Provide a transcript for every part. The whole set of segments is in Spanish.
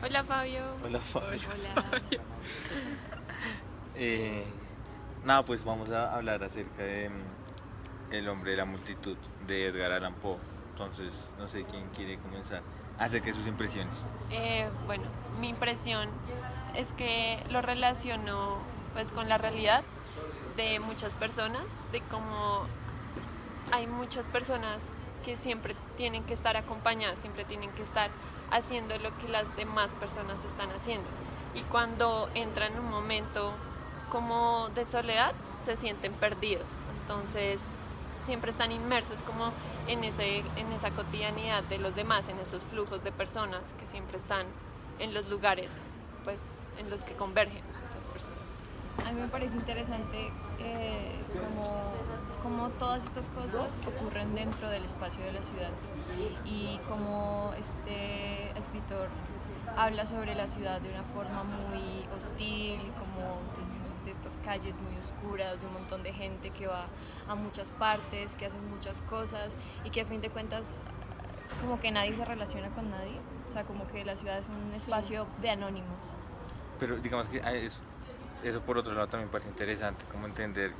Hola Fabio. Hola Fabio. Hola. Eh, Nada, pues vamos a hablar acerca de El hombre de la multitud de Edgar Allan Poe. Entonces, no sé quién quiere comenzar. Acerca de sus impresiones. Bueno, mi impresión es que lo relaciono pues con la realidad de muchas personas, de cómo hay muchas personas que siempre tienen que estar acompañadas, siempre tienen que estar haciendo lo que las demás personas están haciendo. Y cuando entran en un momento como de soledad, se sienten perdidos. Entonces, siempre están inmersos como en esa cotidianidad de los demás, en esos flujos de personas que siempre están en los lugares pues, en los que convergen las personas. A mí me parece interesante cómo todas estas cosas ocurren dentro del espacio de la ciudad y cómo este escritor habla sobre la ciudad de una forma muy hostil, como de estas calles muy oscuras, de un montón de gente que va a muchas partes, que hacen muchas cosas y que a fin de cuentas como que nadie se relaciona con nadie, o sea, como que la ciudad es un espacio de anónimos. Pero digamos que eso por otro lado también parece interesante, como entender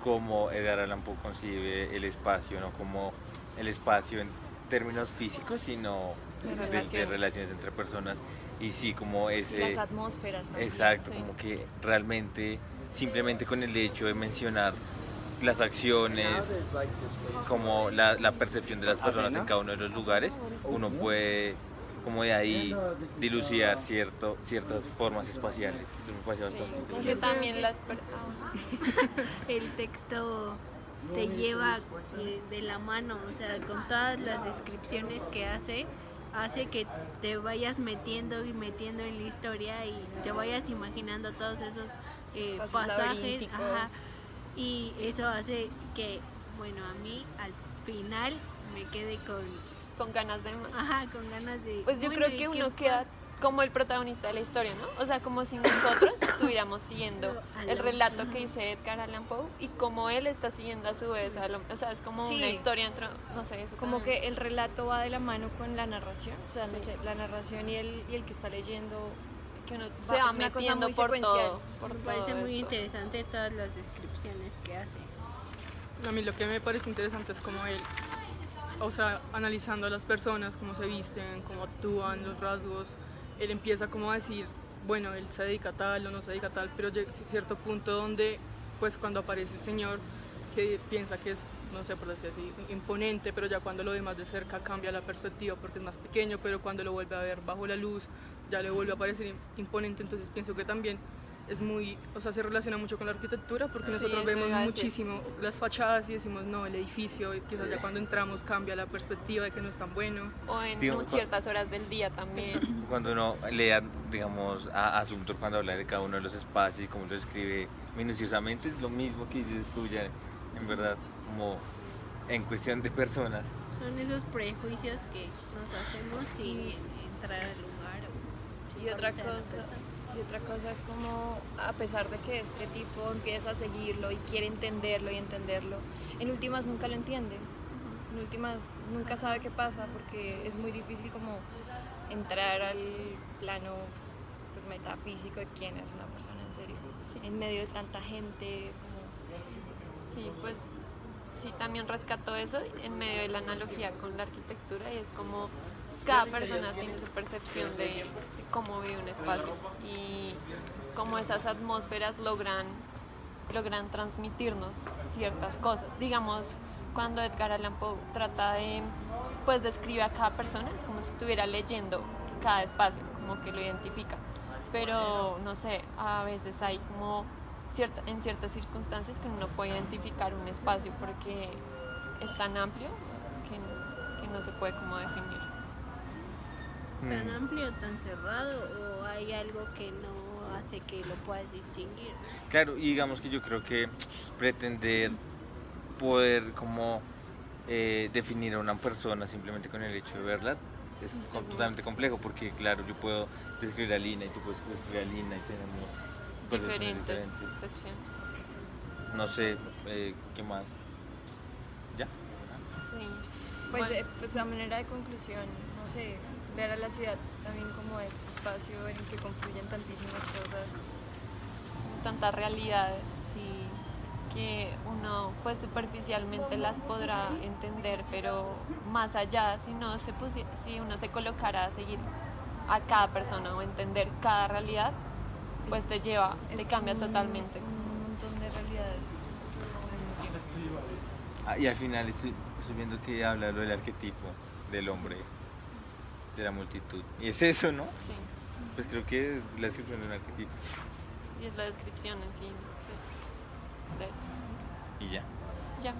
cómo Edgar Allan Poe concibe el espacio, no como el espacio en términos físicos, sino de relaciones entre personas. Y sí, como ese... Las atmósferas también. Exacto, Sí. como que realmente simplemente con el hecho de mencionar las acciones, como la percepción de las personas en cada uno de los lugares, uno puede como de ahí dilucidar ciertas formas espaciales. Entonces me parece bastante Porque interesante. también El texto te lleva de la mano, o sea, con todas las descripciones que hace que te vayas metiendo y metiendo en la historia y te vayas imaginando todos esos pasajes, y eso hace que, bueno, a mí al final me quede con ganas de más. con ganas de... Pues yo bueno, creo que uno queda como el protagonista de la historia, ¿no? O sea, como si nosotros estuviéramos siguiendo el relato que dice Edgar Allan Poe y como él está siguiendo a su vez, o sea, es como Sí. una historia entre, no sé, eso Como también. que el relato va de la mano con la narración, o sea, no Sí. sé, la narración y el que está leyendo. Que uno Va- se va es una cosa metiendo muy por secuencial. todo, por Me todo parece muy esto. interesante todas las descripciones que hace. A mí lo que me parece interesante es como él, o sea, analizando a las personas, cómo se visten, cómo actúan, los rasgos, él empieza como a decir, bueno, él se dedica a tal o no se dedica a tal, pero llega a cierto punto donde, pues cuando aparece el señor, que piensa que es, no sé, por decir así, imponente, pero ya cuando lo ve más de cerca cambia la perspectiva porque es más pequeño, pero cuando lo vuelve a ver bajo la luz, ya le vuelve a parecer imponente, entonces pienso que también es muy, o sea, se relaciona mucho con la arquitectura porque nosotros eso vemos iba a decir. muchísimo las fachadas y decimos, no, el edificio, y quizás ya cuando entramos cambia la perspectiva de que no es tan bueno. O en Digo, ciertas horas del día también. Cuando uno lea, digamos, a Asuntor cuando habla de cada uno de los espacios y cómo lo escribe minuciosamente, es lo mismo que dices tú ya, en verdad, como en cuestión de personas. Son esos prejuicios que nos hacemos sin entrar al lugar. Y otra cosa es como, a pesar de que este tipo empieza a seguirlo y quiere entenderlo y entenderlo, en últimas nunca lo entiende. En últimas nunca sabe qué pasa porque es muy difícil como entrar al plano pues metafísico de quién es una persona en serio. En medio de tanta gente, como Sí, pues sí, también rescató eso en medio de la analogía con la arquitectura y es como cada persona tiene su percepción de cómo vive un espacio y cómo esas atmósferas logran transmitirnos ciertas cosas. Digamos, cuando Edgar Allan Poe trata de, pues describe a cada persona, es como si estuviera leyendo cada espacio, como que lo identifica. Pero, no sé, a veces hay como en ciertas circunstancias que uno puede identificar un espacio porque es tan amplio que no se puede como definir. ¿Tan amplio, tan cerrado, o hay algo que no hace que lo puedas distinguir? Claro, y digamos que yo creo que pretender poder como definir a una persona simplemente con el hecho de verla es totalmente complejo porque claro, yo puedo describir a Lina y tú puedes describir a Lina y tenemos percepciones Diferentes diferentes. percepciones. No sé, ¿qué más? ¿Ya? Sí. pues, Bueno, pues a manera de conclusión, no sé, ver a la ciudad también como este espacio en el que confluyen tantísimas cosas. Tantas realidades Sí, que uno pues superficialmente las podrá entender, pero más allá, si uno se colocara a seguir a cada persona o entender cada realidad, pues te cambia totalmente. Un montón de realidades al mismo tiempo. Y al final estoy viendo que habla lo del arquetipo del hombre, de la multitud. Y es eso, ¿no? Sí, Pues creo que es la descripción de un arquetipo. y es la descripción en sí pues, de eso. Y ya. Ya.